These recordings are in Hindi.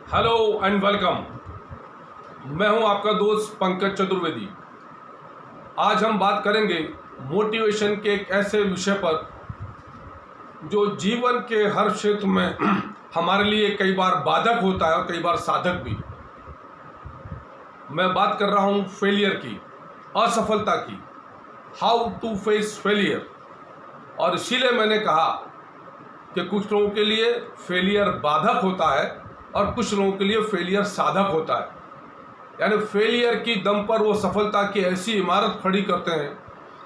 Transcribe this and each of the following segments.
Hello and welcome. मैं हूं आपका दोस्त पंकज चतुर्वेदी। आज हम बात करेंगे मोटिवेशन के एक ऐसे विषय पर जो जीवन के हर क्षेत्र में हमारे लिए कई बार बाधक होता है और कई बार साधक भी। मैं बात कर रहा हूं फेलियर की, असफलता की, हाउ टू फेस फेलियर। और इसीलिए मैंने कहा कि कुछ लोगों के लिए फेलियर बाधक होता है और कुछ लोगों के लिए फेलियर साधक होता है। यानी फेलियर की दम पर वो सफलता की ऐसी इमारत खड़ी करते हैं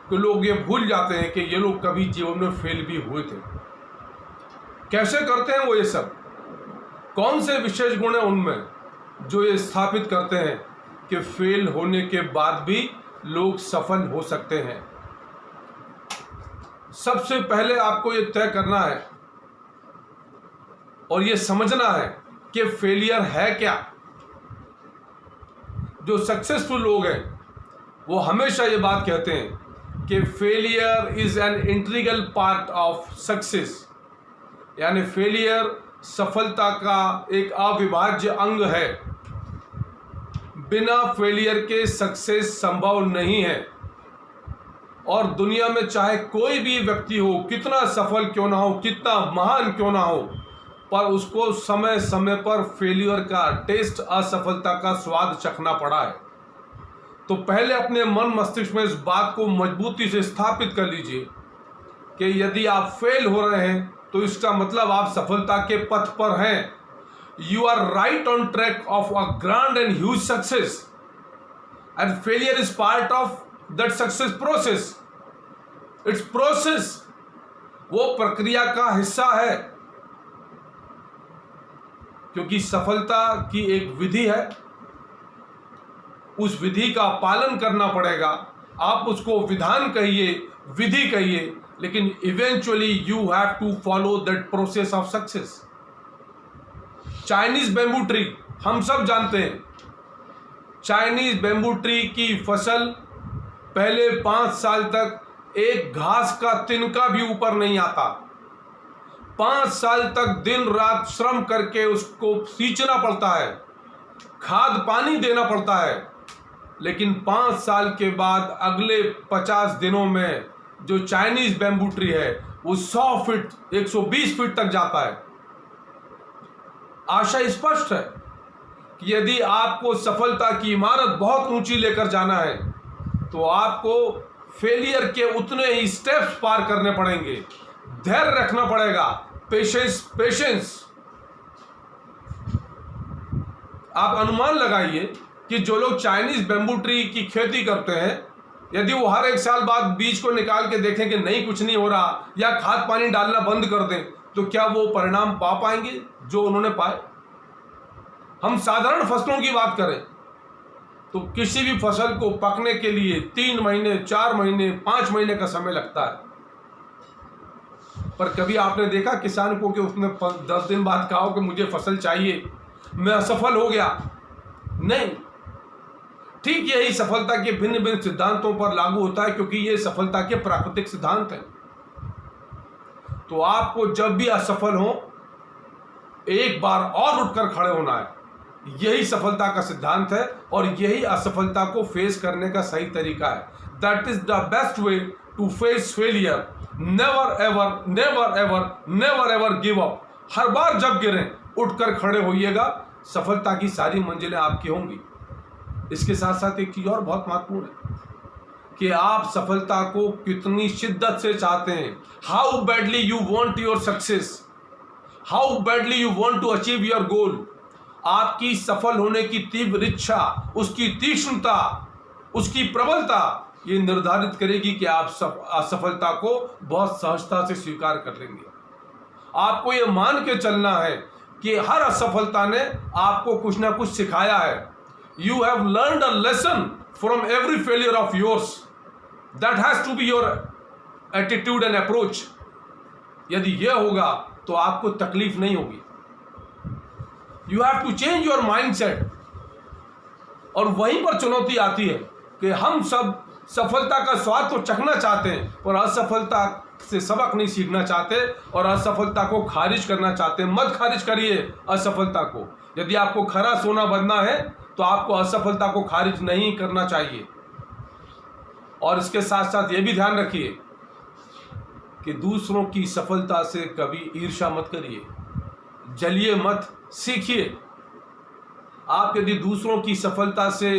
कि लोग ये भूल जाते हैं कि ये लोग कभी जीवन में फेल भी हुए थे। कैसे करते हैं वो ये सब? कौन से विशेष गुण हैं उनमें जो ये स्थापित करते हैं कि फेल होने के बाद भी लोग सफल हो सकते हैं? सबसे पहले आपको ये तय करना है और ये समझना है कि फेलियर है क्या। जो सक्सेसफुल लोग हैं वो हमेशा ये बात कहते हैं कि failure is an integral part of success. यानी फेलियर सफलता का एक अविभाज्य अंग है। बिना फेलियर के सक्सेस संभव नहीं है। और दुनिया में चाहे कोई भी व्यक्ति हो, कितना सफल क्यों ना हो, कितना महान क्यों ना हो, पर उसको समय समय पर फेलियर का टेस्ट, असफलता का स्वाद चखना पड़ा है। तो पहले अपने मन मस्तिष्क में इस बात को मजबूती से स्थापित कर लीजिए कि यदि आप फेल हो रहे हैं तो इसका मतलब आप सफलता के पथ पर हैं। You are right on track of a grand and huge success and failure is part of that success process. It's process, वो प्रक्रिया का हिस्सा है। क्योंकि सफलता की एक विधि है, उस विधि का पालन करना पड़ेगा। आप उसको विधान कहिए, विधि कहिए, लेकिन eventually you have to follow that process of success. Chinese bamboo tree हम सब जानते हैं। चाइनीज बैम्बू ट्री की फसल पहले 5 साल तक एक घास का तिनका भी ऊपर नहीं आता। 5 साल तक दिन रात श्रम करके उसको सींचना पड़ता है, खाद पानी देना पड़ता है। लेकिन 5 साल के बाद अगले 50 दिनों में जो चाइनीज बैम्बू ट्री है वो 100 फीट 120 फीट तक जाता है। आशा स्पष्ट है कि यदि आपको सफलता की इमारत बहुत ऊंची लेकर जाना है तो आपको फेलियर के उतने ही स्टेप्स पार करने पड़ेंगे। धैर्य रखना पड़ेगा, पेशेंस। आप अनुमान लगाइए कि जो लोग चाइनीज बैम्बू ट्री की खेती करते हैं, यदि वो हर 1 साल बाद बीज को निकाल के देखें कि नहीं कुछ नहीं हो रहा या खाद पानी डालना बंद कर दें, तो क्या वो परिणाम पा पाएंगे जो उन्होंने पाए? हम साधारण फसलों की बात करें तो किसी भी फसल को पकने के लिए 3 महीने, 4 महीने, 5 महीने का समय लगता है। पर कभी आपने देखा किसान को कि उसने 10 दिन बाद कहा कि मुझे फसल चाहिए, मैं असफल हो गया? नहीं। ठीक यही सफलता के भिन्न भिन्न सिद्धांतों पर लागू होता है, क्योंकि ये सफलता के प्राकृतिक सिद्धांत हैं। तो आपको जब भी असफल हो, एक बार और उठकर खड़े होना है। यही सफलता का सिद्धांत है और यही असफलता को फेस करने का सही तरीका है। That is the best way to face failure. Never ever, never ever, never ever give up. हर बार जब गिरें उठकर खड़े होइएगा, सफलता की सारी मंजिलें आपकी होंगी। इसके साथ साथ एक चीज और बहुत महत्वपूर्ण है कि आप सफलता को कितनी शिद्दत से चाहते हैं। How badly you want your success, how badly you want to achieve your goal. आपकी सफल होने की तीव्र इच्छा, उसकी तीक्ष्णता, उसकी प्रबलता ये निर्धारित करेगी कि आप असफलता को बहुत सहजता से स्वीकार कर लेंगे। आपको ये मान के चलना है कि हर असफलता ने आपको कुछ ना कुछ सिखाया है। You have learned a lesson from every failure of yours. That has to be your attitude and approach. यदि यह होगा तो आपको तकलीफ नहीं होगी। You have to change your mindset. और वहीं पर चुनौती आती है कि हम सब सफलता का स्वाद तो चखना चाहते हैं, पर असफलता से सबक नहीं सीखना चाहते और असफलता को खारिज करना चाहते, मत खारिज करिए असफलता को। यदि आपको खरा सोना बनना है तो आपको असफलता को खारिज नहीं करना चाहिए। और इसके साथ साथ ये भी ध्यान रखिए कि दूसरों की सफलता से कभी ईर्ष्या मत करिए, जलिए मत, सीखिए। आप यदि दूसरों की सफलता से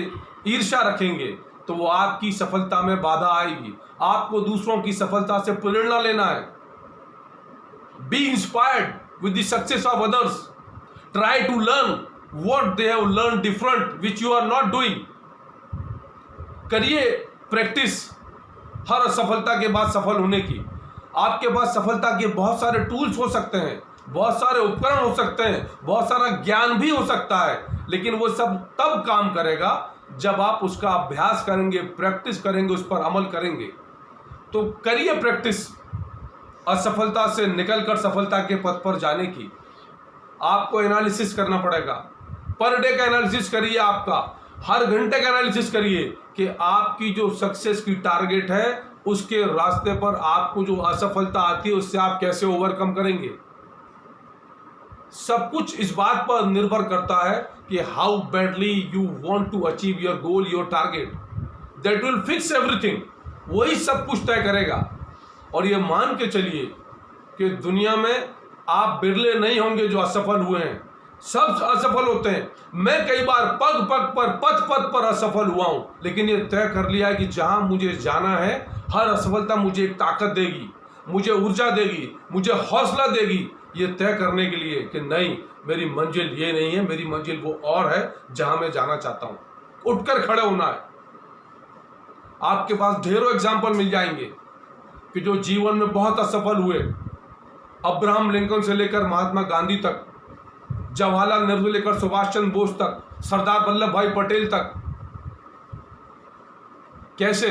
ईर्ष्या रखेंगे तो वो आपकी सफलता में बाधा आएगी। आपको दूसरों की सफलता से प्रेरणा लेना है। Be inspired with the success of others, try to learn what they have learn different which you are not doing. करिए प्रैक्टिस हर असफलता के बाद सफल होने की। आपके पास सफलता के बहुत सारे टूल्स हो सकते हैं, बहुत सारे उपकरण हो सकते हैं, बहुत सारा ज्ञान भी हो सकता है, लेकिन वो सब तब काम करेगा जब आप उसका अभ्यास करेंगे, प्रैक्टिस करेंगे, उस पर अमल करेंगे। तो करिए प्रैक्टिस असफलता से निकलकर सफलता के पथ पर जाने की। आपको एनालिसिस करना पड़ेगा, पर डे का एनालिसिस करिए, आपका हर घंटे का एनालिसिस करिए कि आपकी जो सक्सेस की टारगेट है उसके रास्ते पर आपको जो असफलता आती है उससे आप कैसे ओवरकम करेंगे। सब कुछ इस बात पर निर्भर करता है कि how badly you want to achieve your goal, your target. That will fix everything. वही सब कुछ तय करेगा। और ये मान के चलिए कि दुनिया में आप बिरले नहीं होंगे जो असफल हुए हैं, सब असफल होते हैं। मैं कई बार पग पग पर, पथ पथ पर असफल हुआ हूं, लेकिन ये तय कर लिया है कि जहां मुझे जाना है हर असफलता मुझे एक ताकत देगी, मुझे ऊर्जा देगी, मुझे हौसला देगी ये तय करने के लिए कि नहीं, मेरी मंजिल ये नहीं है, मेरी मंजिल वो और है जहां मैं जाना चाहता हूं। उठकर खड़े होना है। आपके पास ढेरों एग्जाम्पल मिल जाएंगे कि जो जीवन में बहुत असफल हुए, अब्राहम लिंकन से लेकर महात्मा गांधी तक, जवाहरलाल नेहरू से लेकर सुभाष चंद्र बोस तक, सरदार वल्लभ भाई पटेल तक। कैसे?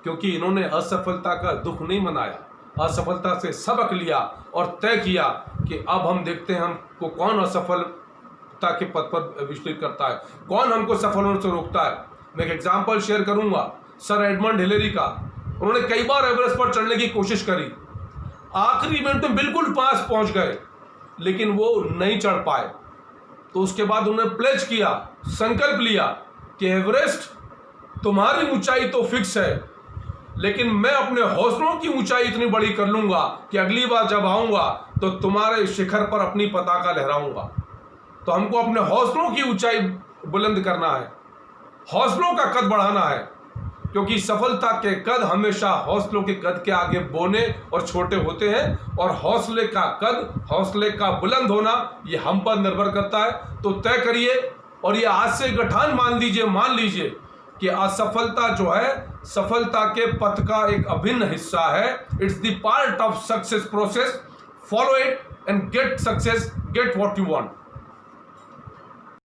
क्योंकि इन्होंने असफलता का दुख नहीं मनाया, असफलता से सबक लिया और तय किया कि अब हम देखते हैं हमको कौन असफलता के पथ पर विचलित करता है, कौन हमको सफल होने से रोकता है। मैं एक एग्जाम्पल शेयर करूंगा सर एडमंड हिलेरी का। उन्होंने कई बार एवरेस्ट पर चढ़ने की कोशिश करी, आखिरी मिनट में बिल्कुल पास पहुंच गए, लेकिन वो नहीं चढ़ पाए। तो उसके बाद उन्होंने प्लेज किया, संकल्प लिया कि एवरेस्ट तुम्हारी ऊंचाई तो फिक्स है, लेकिन मैं अपने हौसलों की ऊंचाई इतनी बड़ी कर लूंगा कि अगली बार जब आऊंगा तो तुम्हारे शिखर पर अपनी पताका लहराऊंगा। तो हमको अपने हौसलों की ऊंचाई बुलंद करना है, हौसलों का कद बढ़ाना है, क्योंकि सफलता के कद हमेशा हौसलों के कद के आगे बोने और छोटे होते हैं। और हौसले का कद, हौसले का बुलंद होना ये हम पर निर्भर करता है। तो तय करिए और ये आज से गठान मान लीजिए कि असफलता जो है सफलता के पथ का एक अभिन्न हिस्सा है। It's the part of success process. Follow it and get success, get what you want.